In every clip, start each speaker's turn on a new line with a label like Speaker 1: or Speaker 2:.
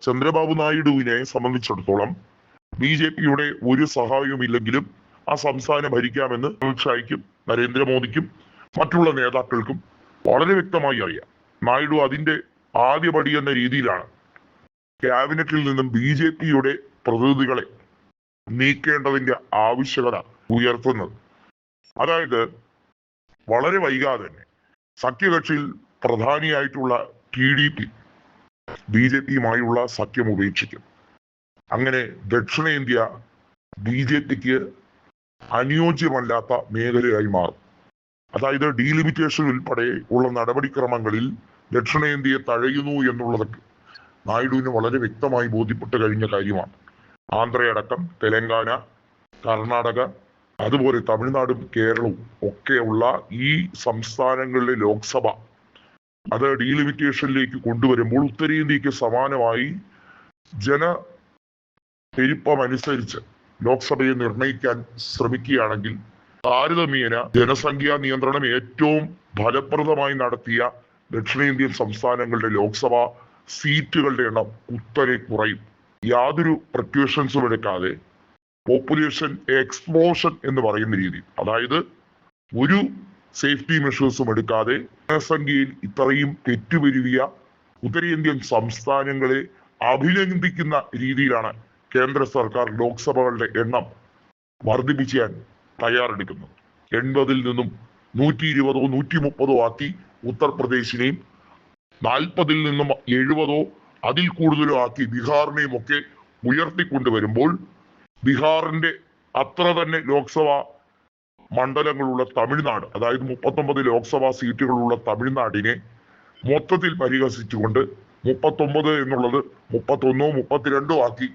Speaker 1: ചന്ദ്രബാബു നായിഡുവിനെ സംബന്ധിച്ചിടത്തോളം BJP-യുടെ ഒരു സഹായവുമില്ലെങ്കിലും ആ സംസ്ഥാനം ഭരിക്കാമെന്ന് അമിത് ഷായ്ക്കും നരേന്ദ്രമോദിക്കും മറ്റുള്ള നേതാക്കൾക്കും വളരെ വ്യക്തമായി അറിയാം. നായിഡു അതിന്റെ ആദ്യപടി എന്ന രീതിയിലാണ് ക്യാബിനറ്റിൽ നിന്നും BJP-യുടെ പ്രതിനിധികളെ നീക്കേണ്ടതിന്റെ ആവശ്യകത ഉയർത്തുന്നത്. അതായത് വളരെ വൈകാതെ തന്നെ സഖ്യകക്ഷിയിൽ പ്രധാനിയായിട്ടുള്ള TDP BJP-യുമായുള്ള സഖ്യം ഉപേക്ഷിക്കും. അങ്ങനെ ദക്ഷിണേന്ത്യ BJP-ക്ക് അനുയോജ്യമല്ലാത്ത മേഖലയായി മാറും. അതായത് ഡീലിമിറ്റേഷൻ ഉൾപ്പെടെ ഉള്ള നടപടിക്രമങ്ങളിൽ ദക്ഷിണേന്ത്യയെ തഴയുന്നു എന്നുള്ളതൊക്കെ നായിഡുവിന് വളരെ വ്യക്തമായി ബോധ്യപ്പെട്ട് കഴിഞ്ഞ കാര്യമാണ്. ആന്ധ്രയടക്കം തെലങ്കാന, കർണാടക, അതുപോലെ തമിഴ്നാടും കേരളവും ഒക്കെയുള്ള ഈ സംസ്ഥാനങ്ങളിലെ ലോക്സഭ അത് ഡീലിമിറ്റേഷനിലേക്ക് കൊണ്ടുവരുമ്പോൾ ഉത്തരേന്ത്യക്ക് സമാനമായി പെരുപ്പമനുസരിച്ച് ലോക്സഭയെ നിർണയിക്കാൻ ശ്രമിക്കുകയാണെങ്കിൽ താരതമ്യേന ജനസംഖ്യാ നിയന്ത്രണം ഏറ്റവും ഫലപ്രദമായി നടത്തിയ ദക്ഷിണേന്ത്യൻ സംസ്ഥാനങ്ങളുടെ ലോക്സഭാ സീറ്റുകളുടെ എണ്ണം കുത്തനെ കുറയും. യാതൊരു പ്രിക്കോഷൻസും എടുക്കാതെ പോപ്പുലേഷൻ എക്സ്പ്ലോഷൻ എന്ന് പറയുന്ന രീതി, അതായത് ഒരു സേഫ്റ്റി മെഷേഴ്സും എടുക്കാതെ ജനസംഖ്യയിൽ ഇത്രയും തെറ്റുപെരുവിയ ഉത്തരേന്ത്യൻ സംസ്ഥാനങ്ങളെ അഭിനന്ദിക്കുന്ന രീതിയിലാണ് കേന്ദ്ര സർക്കാർ ലോക്സഭകളുടെ എണ്ണം വർദ്ധിപ്പിക്കാൻ തയ്യാറെടുക്കുന്നത്. 80-ൽ നിന്നും 120-ഓ 130-ഓ ആക്കി ഉത്തർപ്രദേശിനെയും 40-ൽ നിന്നും 70-ഓ അതിൽ കൂടുതലോ ആക്കി ബീഹാറിനെയും ഒക്കെ ഉയർത്തിക്കൊണ്ടുവരുമ്പോൾ ബീഹാറിന്റെ അത്ര തന്നെ ലോക്സഭാ മണ്ഡലങ്ങളുള്ള തമിഴ്നാട്, അതായത് 39 ലോക്സഭാ സീറ്റുകളുള്ള തമിഴ്നാടിനെ മൊത്തത്തിൽ പരിഹസിച്ചുകൊണ്ട് 39 എന്നുള്ളത് 31-ഓ 32-ഓ ആക്കി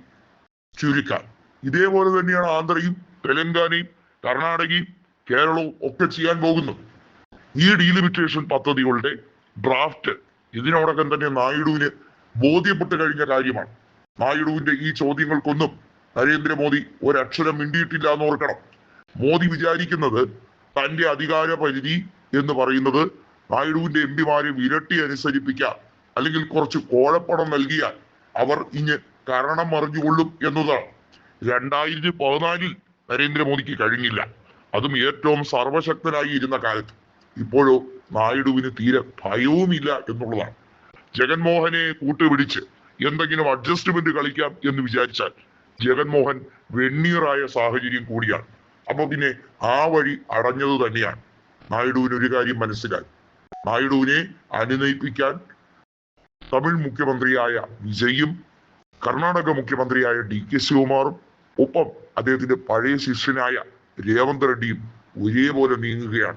Speaker 1: ചുരുക്കാൻ. ഇതേപോലെ തന്നെയാണ് ആന്ധ്രയും തെലങ്കാനയും കർണാടകയും കേരളവും ഒക്കെ ചെയ്യാൻ പോകുന്നത്. ഈ ഡീലിമിറ്റേഷൻ പദ്ധതികളുടെ ഡ്രാഫ്റ്റ് ഇതിനോടകം തന്നെ നായിഡുവിന് ബോധ്യപ്പെട്ട് കഴിഞ്ഞ കാര്യമാണ്. നായിഡുവിന്റെ ഈ ചോദ്യങ്ങൾക്കൊന്നും നരേന്ദ്രമോദി ഒരക്ഷരം മിണ്ടിയിട്ടില്ല എന്ന് ഓർക്കണം. മോദി വിചാരിക്കുന്നത് തന്റെ അധികാര പരിധി എന്ന് പറയുന്നത് നായിഡുവിന്റെ MP-മാരെ വിരട്ടി അനുസരിപ്പിക്കാൻ അല്ലെങ്കിൽ കുറച്ച് കോഴപ്പണം നൽകിയാൽ അവർ കാരണം മറിഞ്ഞുകൊള്ളും എന്നതാണ്. 2014-ൽ നരേന്ദ്രമോദിക്ക് കഴിഞ്ഞില്ല, അതും ഏറ്റവും സർവശക്തനായി ഇരുന്ന കാലത്ത്. ഇപ്പോഴോ നായിഡുവിന് തീരെ ഭയവുമില്ല എന്നുള്ളതാണ്. ജഗൻമോഹനെ കൂട്ടുപിടിച്ച് എന്തെങ്കിലും അഡ്ജസ്റ്റ്മെന്റ് കളിക്കാം എന്ന് വിചാരിച്ചാൽ ജഗൻമോഹൻ വെണ്ണീറായ സാഹചര്യം കൂടിയാണ്. അപ്പൊ പിന്നെ ആ വഴി അടഞ്ഞത് തന്നെയാണ്. നായിഡുവിന് ഒരു കാര്യം മനസ്സിലായി, നായിഡുവിനെ അനുനയിപ്പിക്കാൻ തമിഴ് മുഖ്യമന്ത്രിയായ വിജയും കർണാടക മുഖ്യമന്ത്രിയായ DK ശിവകുമാറും ഒപ്പം അദ്ദേഹത്തിന്റെ പഴയ ശിഷ്യനായ രേവന്ത് റെഡ്ഡിയും ഒരേപോലെ നീങ്ങുകയാണ്.